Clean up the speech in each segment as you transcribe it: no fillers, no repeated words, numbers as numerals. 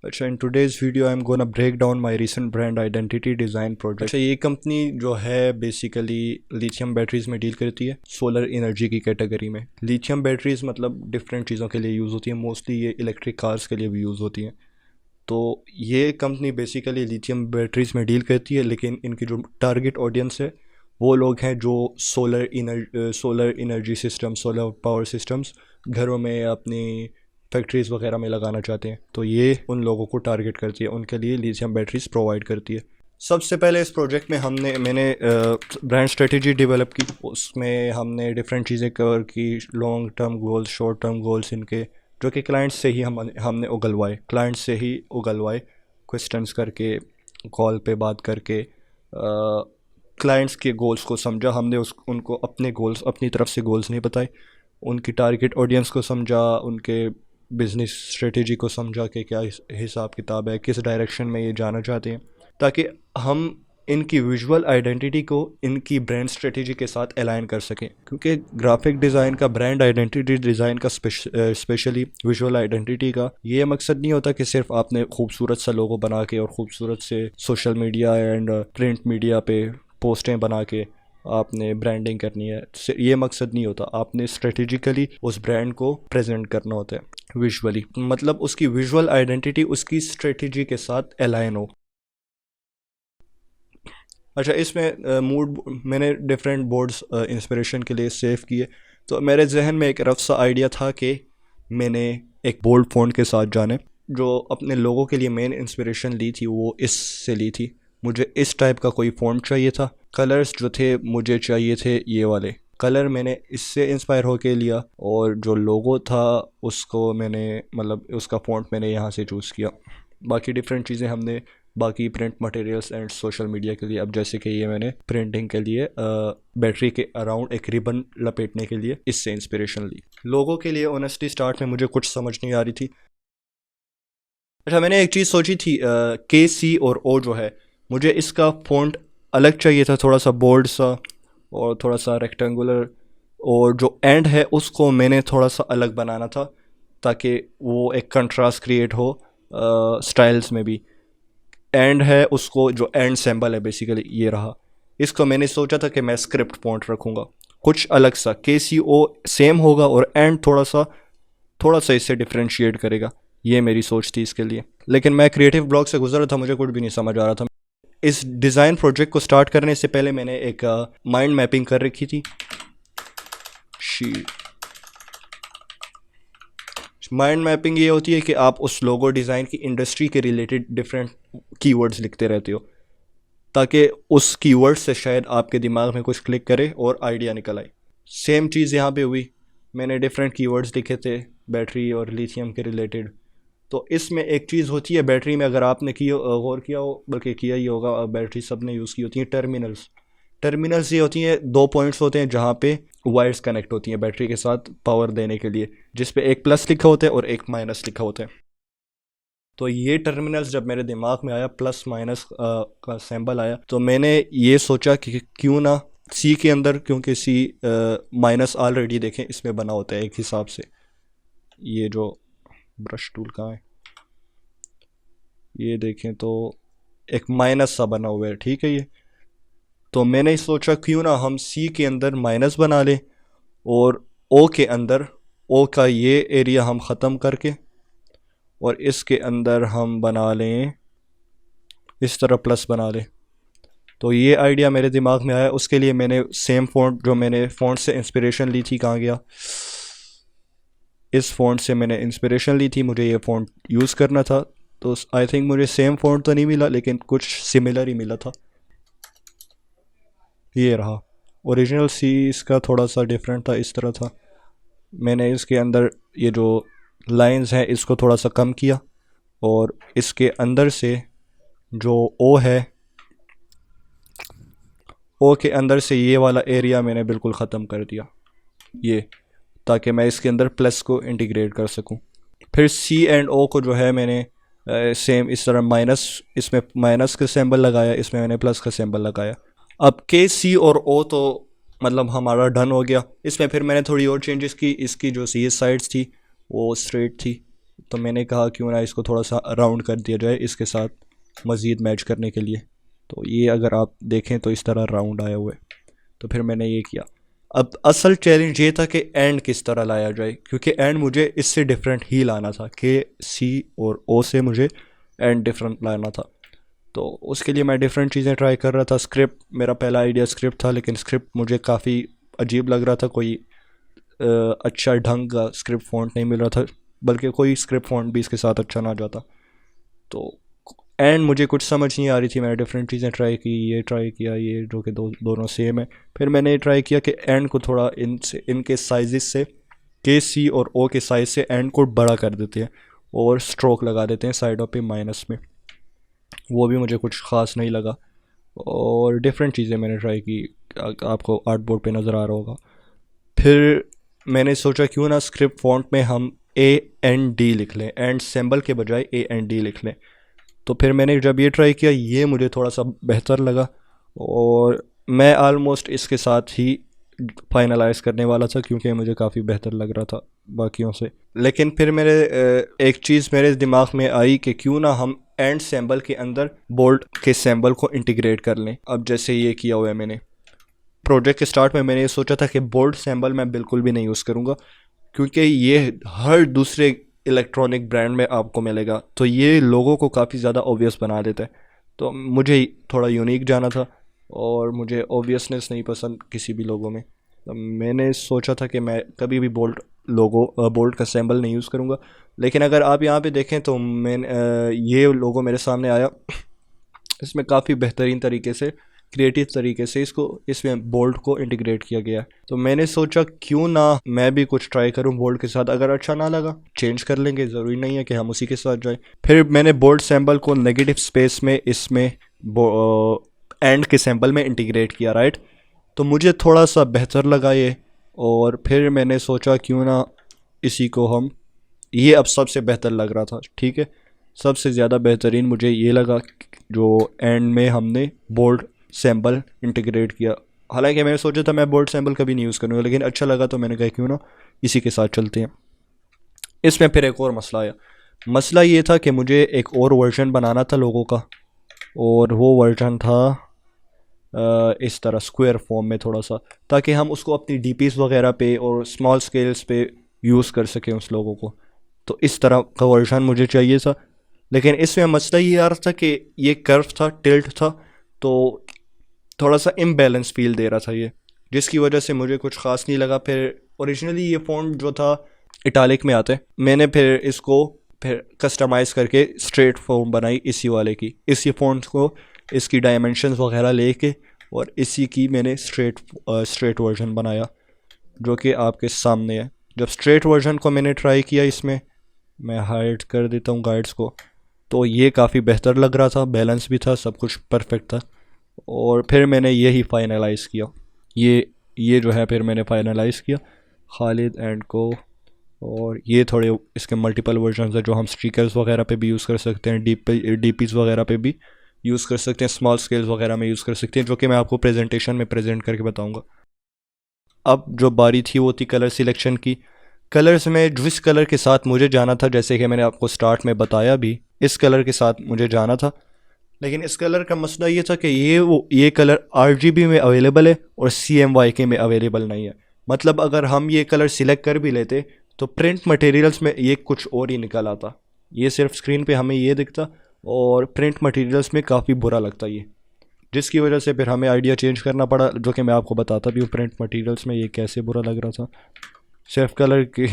अच्छा, in today's video I am gonna break down my recent brand identity design project. अच्छा, ये company जो है बेसिकली लिथियम बैटरीज़ में डील करती है, सोलर एनर्जी की कैटेगरी में। लिथियम बैटरीज़ मतलब डिफरेंट चीज़ों के लिए यूज़ होती है, मोस्टली ये इलेक्ट्रिक कार्स के लिए भी यूज़ होती हैं। तो ये कंपनी बेसिकली लिथियम बैटरीज़ में डील करती है, लेकिन इनकी जो टारगेट ऑडियंस है वो लोग हैं जो solar energy system, solar power systems घरों में अपनी फैक्ट्रीज़ वगैरह में लगाना चाहते हैं। तो ये उन लोगों को टारगेट करती है, उनके लिए लिथियम बैटरीज प्रोवाइड करती है। सबसे पहले इस प्रोजेक्ट में मैंने ब्रांड स्ट्रेटजी डेवलप की। उसमें हमने डिफरेंट चीज़ें कवर की, long term goals, short term goals इनके, जो कि क्लाइंट्स से ही हमने उगलवाए क्वेश्चंस करके, कॉल पे बात करके क्लाइंट्स के गोल्स को समझा हमने। उनको अपने गोल्स, अपनी तरफ से गोल्स नहीं बताए, उनकी टारगेट ऑडियंस को समझा, उनके बिज़नेस स्ट्रेटजी को समझा कि क्या हिसाब किताब है, किस डायरेक्शन में ये जाना चाहते हैं, ताकि हम इनकी विजुअल आइडेंटिटी को इनकी ब्रांड स्ट्रेटजी के साथ अलाइन कर सकें। क्योंकि ग्राफिक डिज़ाइन का, ब्रांड आइडेंटिटी डिज़ाइन का, स्पेशली विजुअल आइडेंटिटी का ये मकसद नहीं होता कि सिर्फ आपने खूबसूरत सा लोगो बना के और ख़ूबसूरत से social media and print media पे पोस्टें बना के आपने ब्रांडिंग करनी है। ये मकसद नहीं होता, आपने स्ट्रेटेजिकली उस ब्रांड को प्रेजेंट करना होता है विजुअली, मतलब उसकी विजुअल आइडेंटिटी उसकी स्ट्रेटजी के साथ अलाइन हो। अच्छा, इसमें मूड मैंने डिफरेंट बोर्ड्स इंस्पिरेशन के लिए सेव किए। तो मेरे जहन में एक रफ सा आइडिया था कि मैंने एक बोल्ड फ़ॉन्ट के साथ जाने। जो अपने लोगों के लिए मेन इंस्पिरेशन ली थी वो इससे ली थी। मुझे इस टाइप का कोई फ़ॉन्ट चाहिए था। कलर्स जो थे मुझे चाहिए थे ये वाले कलर, मैंने इससे इंस्पायर होके लिया। और जो लोगो था उसको मैंने, मतलब उसका फ़ॉन्ट मैंने यहाँ से चूज़ किया। बाकी डिफरेंट चीज़ें हमने बाकी print materials and social media के लिए, अब जैसे कि ये मैंने प्रिंटिंग के लिए बैटरी के अराउंड एक रिबन लपेटने के लिए इससे इंस्पिरेशन ली। लोगों के लिए ऑनेस्टली स्टार्ट में मुझे कुछ समझ नहीं आ रही थी। अच्छा, मैंने एक चीज़ सोची थी, के सी और ओ जो है, मुझे इसका फ़ॉन्ट अलग चाहिए था, थोड़ा सा बोल्ड सा और थोड़ा सा रेक्टेंगुलर। और जो एंड है उसको मैंने थोड़ा सा अलग बनाना था ताकि वो एक कंट्रास्ट क्रिएट हो स्टाइल्स में भी। एंड है उसको, जो एंड सिंबल है बेसिकली ये रहा। इसको मैंने सोचा था कि मैं स्क्रिप्ट फ़ॉन्ट रखूँगा कुछ अलग सा, के सी ओ सेम होगा और एंड थोड़ा सा इससे डिफ्रेंशिएट करेगा। ये मेरी सोच थी इसके लिए, लेकिन मैं क्रिएटिव ब्लॉक से गुजर रहा था, मुझे कुछ भी नहीं समझ आ रहा था। इस डिज़ाइन प्रोजेक्ट को स्टार्ट करने से पहले मैंने एक माइंड मैपिंग कर रखी थी। माइंड मैपिंग ये होती है कि आप उस लोगो डिज़ाइन की इंडस्ट्री के रिलेटेड डिफरेंट कीवर्ड्स लिखते रहते हो, ताकि उस कीवर्ड से शायद आपके दिमाग में कुछ क्लिक करे और आइडिया निकल आए। सेम चीज़ यहाँ पे हुई, मैंने डिफरेंट कीवर्ड्स लिखे थे बैटरी और लिथियम के रिलेटेड। तो इसमें एक चीज़ होती है बैटरी में, अगर आपने गौर किया हो, बल्कि किया ही होगा, बैटरी सब ने यूज़ की होती हैं टर्मिनल्स ये होती हैं, दो पॉइंट्स होते हैं जहाँ पे वायर्स कनेक्ट होती हैं बैटरी के साथ पावर देने के लिए, जिस पे एक प्लस लिखा होता है और एक माइनस लिखा होता है। तो ये टर्मिनल्स जब मेरे दिमाग में आया, प्लस माइनस का सिंबल आया, तो मैंने ये सोचा कि क्यों ना सी के अंदर, क्योंकि सी माइनस ऑलरेडी देखें इसमें बना होता है एक हिसाब से। ये जो ब्रश टूल कहाँ है, ये देखें तो एक माइनस सा बना हुआ है, ठीक है ये। तो मैंने सोचा क्यों ना हम सी के अंदर माइनस बना लें और ओ के अंदर, ओ का ये एरिया हम ख़त्म करके और इसके अंदर हम बना लें, इस तरह प्लस बना लें। तो ये आइडिया मेरे दिमाग में आया। उसके लिए मैंने सेम फ़ॉन्ट, जो मैंने फ़ॉन्ट से इंस्पिरेशन ली थी, कहाँ गया, इस फ़ॉन्ट से मैंने इंस्पिरेशन ली थी, मुझे ये फ़ॉन्ट यूज़ करना था। तो आई थिंक मुझे सेम फ़ॉन्ट तो नहीं मिला, लेकिन कुछ सिमिलर ही मिला था। ये रहा ओरिजिनल सी, इसका थोड़ा सा डिफरेंट था, इस तरह था। मैंने इसके अंदर ये जो लाइंस हैं इसको थोड़ा सा कम किया और इसके अंदर से जो ओ है, ओ के अंदर से ये वाला एरिया मैंने बिल्कुल ख़त्म कर दिया, ये, ताकि मैं इसके अंदर प्लस को इंटीग्रेट कर सकूं। फिर सी एंड ओ को जो है मैंने सेम इस तरह माइनस, इसमें माइनस का सिंबल लगाया, इसमें मैंने प्लस का सिंबल लगाया। अब के सी और ओ तो मतलब हमारा डन हो गया। इसमें फिर मैंने थोड़ी और चेंजेस की। इसकी जो सी साइड्स थी वो स्ट्रेट थी, तो मैंने कहा क्यों ना इसको थोड़ा सा राउंड कर दिया जाए इसके साथ मज़ीद मैच करने के लिए। तो ये अगर आप देखें तो इस तरह राउंड आया हुआ है। तो फिर मैंने ये किया। अब असल चैलेंज ये था कि एंड किस तरह लाया जाए, क्योंकि एंड मुझे इससे डिफरेंट ही लाना था, के सी और ओ से मुझे एंड डिफरेंट लाना था। तो उसके लिए मैं डिफरेंट चीज़ें ट्राई कर रहा था। स्क्रिप्ट, मेरा पहला आइडिया स्क्रिप्ट था, लेकिन स्क्रिप्ट मुझे काफ़ी अजीब लग रहा था। कोई अच्छा ढंग का स्क्रिप्ट फ़ॉन्ट नहीं मिल रहा था, बल्कि कोई स्क्रिप्ट फ़ॉन्ट भी इसके साथ अच्छा ना जाता। तो एंड मुझे कुछ समझ नहीं आ रही थी। मैंने डिफरेंट चीज़ें ट्राई की, ये ट्राई किया, ये जो कि दोनों सेम है। फिर मैंने ट्राई किया कि एंड को थोड़ा इनके साइज़ से, के सी और ओ के साइज़ से एंड को बड़ा कर देते हैं और स्ट्रोक लगा देते हैं साइडों पे माइनस में। वो भी मुझे कुछ ख़ास नहीं लगा। और डिफरेंट चीज़ें मैंने ट्राई की, आपको आर्ट बोर्ड पे नज़र आ रहा होगा। फिर मैंने सोचा क्यों ना स्क्रिप्ट फॉन्ट में हम ए एन डी लिख लें, एंड सिंबल के बजाय ए एन डी लिख लें। तो फिर मैंने जब ये ट्राई किया, ये मुझे थोड़ा सा बेहतर लगा और मैं आलमोस्ट इसके साथ ही फाइनलाइज करने वाला था, क्योंकि मुझे काफ़ी बेहतर लग रहा था बाकियों से। लेकिन फिर मेरे एक चीज़ मेरे दिमाग में आई कि क्यों ना हम एंड सिंबल के अंदर बोल्ट के सिंबल को इंटीग्रेट कर लें। अब जैसे ये किया हुआ है मैंने, प्रोजेक्ट के स्टार्ट में मैंने ये सोचा था कि बोल्ट सिंबल मैं बिल्कुल भी नहीं यूज़ करूँगा, क्योंकि ये हर दूसरे इलेक्ट्रॉनिक ब्रांड में आपको मिलेगा, तो ये लोगों को काफ़ी ज़्यादा ऑब्वियस बना देता है। तो मुझे थोड़ा यूनिक जाना था और मुझे ऑब्वियसनेस नहीं पसंद किसी भी लोगों में। तो मैंने सोचा था कि मैं कभी भी बोल्ट का सिंबल नहीं यूज़ करूँगा। लेकिन अगर आप यहाँ पे देखें तो ये लोगो मेरे सामने आया। इसमें काफ़ी बेहतरीन तरीके से, क्रिएटिव तरीके से इसमें बोल्ट को इंटीग्रेट किया गया है। तो मैंने सोचा क्यों ना मैं भी कुछ ट्राई करूं बोल्ट के साथ। अगर अच्छा ना लगा चेंज कर लेंगे, ज़रूरी नहीं है कि हम उसी के साथ जाएं। फिर मैंने बोल्ट सिंबल को नेगेटिव स्पेस में इसमें एंड के सिंबल में इंटीग्रेट किया, राइट। तो मुझे थोड़ा सा बेहतर लगा ये। और फिर मैंने सोचा क्यों ना इसी को हम, ये अब सबसे बेहतर लग रहा था, ठीक है। सबसे ज़्यादा बेहतरीन मुझे ये लगा जो एंड में हमने बोल्ट सिंबल इंटीग्रेट किया। हालांकि मैंने सोचा था मैं बोल्ट सिंबल कभी नहीं यूज़ करूँगा, लेकिन अच्छा लगा तो मैंने कहा क्यों ना इसी के साथ चलते हैं। इसमें फिर एक और मसला आया। मसला ये था कि मुझे एक और वर्जन बनाना था लोगों का, और वो वर्जन था इस तरह स्क्वायर फॉर्म में थोड़ा सा, ताकि हम उसको अपनी डीपीज़ वगैरह पे और स्मॉल स्केल्स पे यूज़ कर सकें उस लोगों को। तो इस तरह का वर्जन मुझे चाहिए था। लेकिन इसमें मसला ये आ रहा था कि ये कर्व था, टिल्ट था, तो थोड़ा सा इम्बैलेंस फील दे रहा था ये, जिसकी वजह से मुझे कुछ ख़ास नहीं लगा। फिर ओरिजिनली ये फ़ॉन्ट जो था इटालिक में आते, मैंने फिर इसको फिर कस्टमाइज़ करके स्ट्रेट फॉर्म बनाई इसी वाले की। इसी फ़ॉन्ट को, इसकी डायमेंशंस वगैरह लेके और इसी की मैंने स्ट्रेट वर्जन बनाया, जो कि आपके सामने है। जब स्ट्रेट वर्जन को मैंने ट्राई किया, इसमें मैं हाइड कर देता हूँ गाइड्स को, तो ये काफ़ी बेहतर लग रहा था, बैलेंस भी था, सब कुछ परफेक्ट था। और फिर मैंने यही फाइनलाइज़ किया, ये जो है फिर मैंने फाइनलाइज़ किया खालिद एंड को। और ये थोड़े इसके मल्टीपल वर्जन है जो हम स्टिकर्स वगैरह पे भी यूज़ कर सकते हैं, डीपीज़ वगैरह पे भी यूज़ कर सकते हैं, स्मॉल स्केल्स वगैरह में यूज़ कर सकते हैं, जो कि मैं आपको प्रेजेंटेशन में प्रेजेंट करके बताऊँगा। अब जो बारी थी वो थी कलर सिलेक्शन की। कलर्स में जिस कलर के साथ मुझे जाना था, जैसे कि मैंने आपको स्टार्ट में बताया भी, इस कलर के साथ मुझे जाना था। लेकिन इस कलर का मसला ये था कि ये कलर RGB में अवेलेबल है और CMYK में अवेलेबल नहीं है। मतलब अगर हम ये कलर सिलेक्ट कर भी लेते तो प्रिंट मटेरियल्स में ये कुछ और ही निकल आता। ये सिर्फ स्क्रीन पे हमें ये दिखता और प्रिंट मटेरियल्स में काफ़ी बुरा लगता ये, जिसकी वजह से फिर हमें आइडिया चेंज करना पड़ा, जो कि मैं आपको बताता भी हूँ प्रिंट मटेरियल्स में ये कैसे बुरा लग रहा था। सिर्फ कलर की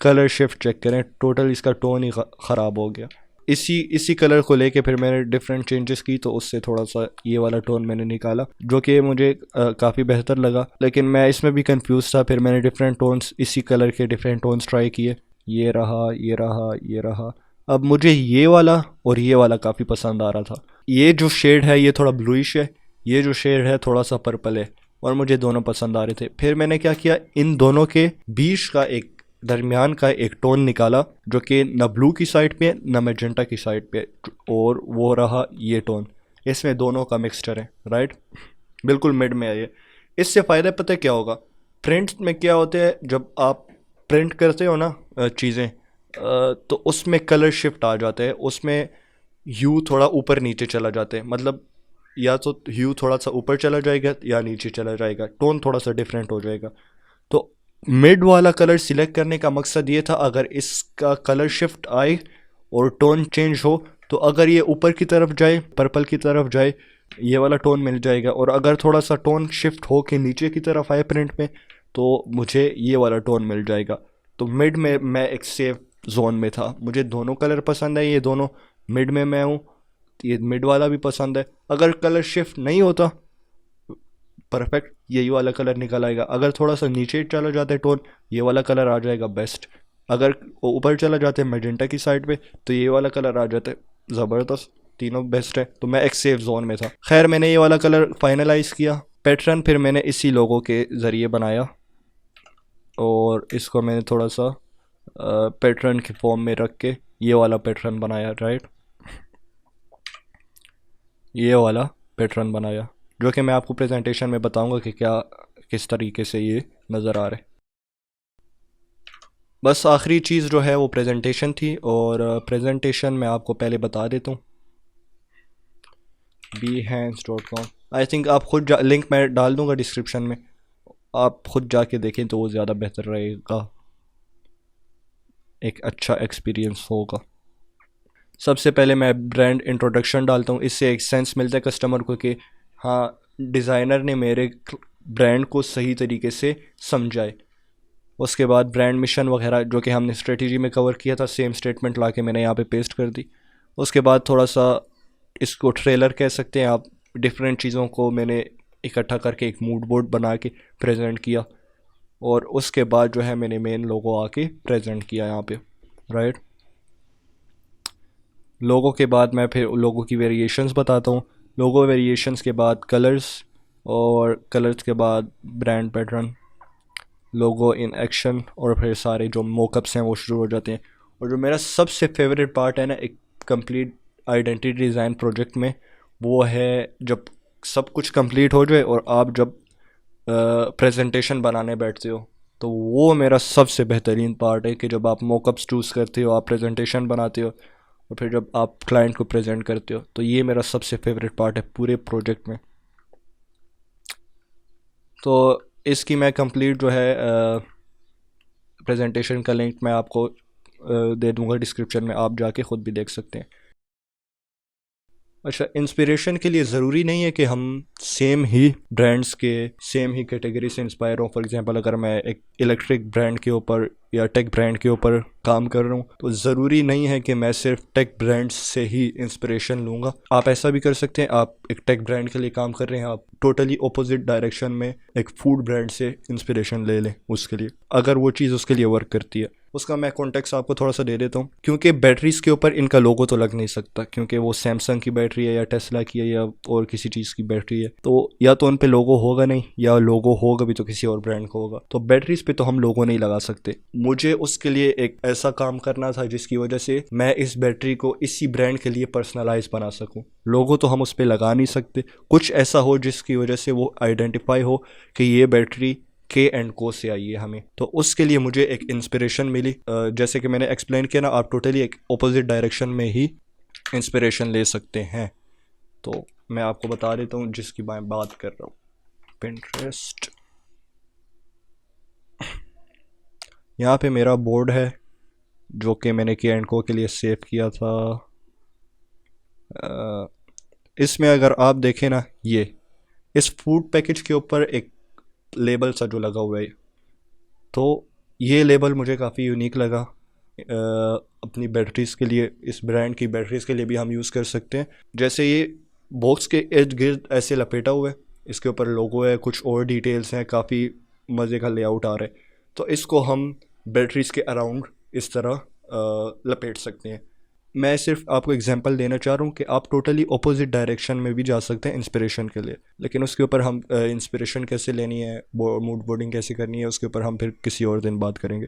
कलर शिफ्ट चेक करें, टोटल इसका टोन ही ख़राब हो गया। इसी कलर को लेके फिर मैंने डिफरेंट चेंजेस की, तो उससे थोड़ा सा ये वाला टोन मैंने निकाला, जो कि मुझे काफ़ी बेहतर लगा। लेकिन मैं इसमें भी कंफ्यूज था। फिर मैंने डिफरेंट टोन्स, इसी कलर के डिफरेंट टोन्स ट्राई किए, ये रहा, ये रहा, ये रहा। अब मुझे ये वाला और ये वाला काफ़ी पसंद आ रहा था। ये जो शेड है ये थोड़ा ब्लूइश है, ये जो शेड है थोड़ा सा पर्पल है, और मुझे दोनों पसंद आ रहे थे। फिर मैंने क्या किया, इन दोनों के बीच का एक दरमियान का एक टोन निकाला, जो कि न ब्लू की साइड पे न मैजेंटा की साइड पे, और वो रहा ये टोन। इसमें दोनों का मिक्सचर है, राइट, बिल्कुल मिड में है ये। इससे फ़ायदा पता है क्या होगा, प्रिंट में क्या होता है, जब आप प्रिंट करते हो ना चीज़ें, तो उसमें कलर शिफ्ट आ जाता है, उसमें ह्यू थोड़ा ऊपर नीचे चला जाता है, मतलब या तो ह्यू थोड़ा सा ऊपर चला जाएगा या नीचे चला जाएगा, टोन थोड़ा सा डिफरेंट हो जाएगा। तो मिड वाला कलर सिलेक्ट करने का मकसद ये था, अगर इसका कलर शिफ्ट आए और टोन चेंज हो, तो अगर ये ऊपर की तरफ जाए, पर्पल की तरफ जाए, ये वाला टोन मिल जाएगा, और अगर थोड़ा सा टोन शिफ्ट हो के नीचे की तरफ आए प्रिंट में, तो मुझे ये वाला टोन मिल जाएगा। तो मिड में मैं एक सेफ जोन में था, मुझे दोनों कलर पसंद है, ये दोनों मिड में मैं हूँ, ये मिड वाला भी पसंद है। अगर कलर शिफ्ट नहीं होता, परफेक्ट यही वाला कलर निकल आएगा। अगर थोड़ा सा नीचे चला जाता है टोन, ये वाला कलर आ जाएगा बेस्ट। अगर ऊपर चला जाते हैं मैजेंटा की साइड पे, तो ये वाला कलर आ जाता है ज़बरदस्त। तीनों बेस्ट है, तो मैं एक सेफ जोन में था। खैर मैंने ये वाला कलर फाइनलाइज किया। पैटर्न फिर मैंने इसी लोगों के ज़रिए बनाया, और इसको मैंने थोड़ा सा पैटर्न की फॉर्म में रख के ये वाला पैटर्न बनाया, राइट, ये वाला पैटर्न बनाया, जो कि मैं आपको प्रेजेंटेशन में बताऊंगा कि क्या किस तरीके से ये नज़र आ रहा है। बस आखिरी चीज़ जो है वो प्रेजेंटेशन थी, और प्रेजेंटेशन मैं आपको पहले बता देता हूँ। behance.com, आई थिंक आप खुद लिंक मैं डाल दूँगा डिस्क्रिप्शन में, आप खुद जाके देखें तो वो ज़्यादा बेहतर रहेगा, एक अच्छा एक्सपीरियंस होगा। सबसे पहले मैं ब्रांड इंट्रोडक्शन डालता हूँ, इससे एक सेंस मिलता है कस्टमर को कि हाँ डिज़ाइनर ने मेरे ब्रांड को सही तरीके से समझा है। उसके बाद ब्रांड मिशन वगैरह जो कि हमने स्ट्रेटजी में कवर किया था, सेम स्टेटमेंट ला के मैंने यहाँ पे पेस्ट कर दी। उसके बाद थोड़ा सा इसको ट्रेलर कह सकते हैं आप, डिफरेंट चीज़ों को मैंने इकट्ठा करके एक मूड बोर्ड बना के प्रेजेंट किया, और उसके बाद जो है मैंने मेन लोगो आके प्रेजेंट किया यहाँ पे, राइट। लोगों के बाद मैं फिर लोगों की वेरिएशंस बताता हूँ, लोगो वेरिएशंस के बाद कलर्स, और कलर्स के बाद brand pattern, logo in action, और फिर सारे जो मोकअप्स हैं वो शुरू हो जाते हैं। और जो मेरा सबसे फेवरेट पार्ट है ना एक कंप्लीट आइडेंटिटी डिज़ाइन प्रोजेक्ट में, वो है जब सब कुछ कंप्लीट हो जाए और आप जब प्रेजेंटेशन बनाने बैठते हो, तो वो मेरा सबसे बेहतरीन पार्ट है कि जब आप मोकअप्स चूज़ करते हो, आप प्रेजेंटेशन बनाते हो, और फिर जब आप क्लाइंट को प्रेजेंट करते हो, तो ये मेरा सबसे फेवरेट पार्ट है पूरे प्रोजेक्ट में। तो इसकी मैं कंप्लीट जो है प्रेजेंटेशन का लिंक मैं आपको दे दूंगा डिस्क्रिप्शन में, आप जाके ख़ुद भी देख सकते हैं। अच्छा, इंस्पिरेशन के लिए ज़रूरी नहीं है कि हम सेम ही ब्रांड्स के सेम ही कैटेगरी से इंस्पायर हों। फॉर एग्जांपल अगर मैं एक इलेक्ट्रिक ब्रांड के ऊपर या टेक ब्रांड के ऊपर काम कर रहा हूँ, तो ज़रूरी नहीं है कि मैं सिर्फ टेक ब्रांड्स से ही इंस्पिरेशन लूँगा। आप ऐसा भी कर सकते हैं, आप एक टेक ब्रांड के लिए काम कर रहे हैं, आप टोटली अपोजिट डायरेक्शन में एक फूड ब्रांड से इंस्पिरेशन ले लें उसके लिए, अगर वो चीज़ उसके लिए वर्क करती है। उसका मैं कॉन्टेक्स्ट आपको थोड़ा सा दे देता हूँ, क्योंकि बैटरीज़ के ऊपर इनका लोगो तो लग नहीं सकता, क्योंकि वो सैमसंग की बैटरी है या टेस्ला की है या और किसी चीज़ की बैटरी है, तो या तो उन पे लोगो होगा नहीं, या लोगो होगा भी तो किसी और ब्रांड का होगा। तो बैटरीज़ पे तो हम लोगो नहीं लगा सकते। मुझे उसके लिए एक ऐसा काम करना था जिसकी वजह से मैं इस बैटरी को इसी ब्रांड के लिए पर्सनलाइज बना सकूँ। लोगो तो हम उस पर लगा नहीं सकते, कुछ ऐसा हो जिसकी वजह से वो आइडेंटिफाई हो कि ये बैटरी के एंड को से आई है हमें। तो उसके लिए मुझे एक इंस्पिरेशन मिली। जैसे कि मैंने एक्सप्लेन किया ना, आप टोटली एक अपोजिट डायरेक्शन में ही इंस्पिरेशन ले सकते हैं। तो मैं आपको बता देता हूँ जिसकी मैं बात कर रहा हूँ, पिंटरेस्ट। यहाँ पे मेरा बोर्ड है जो कि मैंने के एंड को के लिए सेव किया था। इसमें अगर आप देखें ना, ये इस फूड पैकेज के ऊपर एक लेबल सा जो लगा हुआ है, तो ये लेबल मुझे काफ़ी यूनिक लगा। अपनी बैटरीज़ के लिए, इस ब्रांड की बैटरीज़ के लिए भी हम यूज़ कर सकते हैं। जैसे ये बॉक्स के इर्द गिर्द ऐसे लपेटा हुआ है, इसके ऊपर लोगो है, कुछ और डिटेल्स हैं, काफ़ी मज़े का लेआउट आ रहा है। तो इसको हम बैटरीज़ के अराउंड इस तरह लपेट सकते हैं। मैं सिर्फ आपको एग्जांपल देना चाह रहा हूँ कि आप टोटली अपोजिट डायरेक्शन में भी जा सकते हैं इंस्पिरेशन के लिए, लेकिन उसके ऊपर हम इंस्पिरेशन कैसे लेनी है, मूड बोर्डिंग कैसे करनी है, उसके ऊपर हम फिर किसी और दिन बात करेंगे।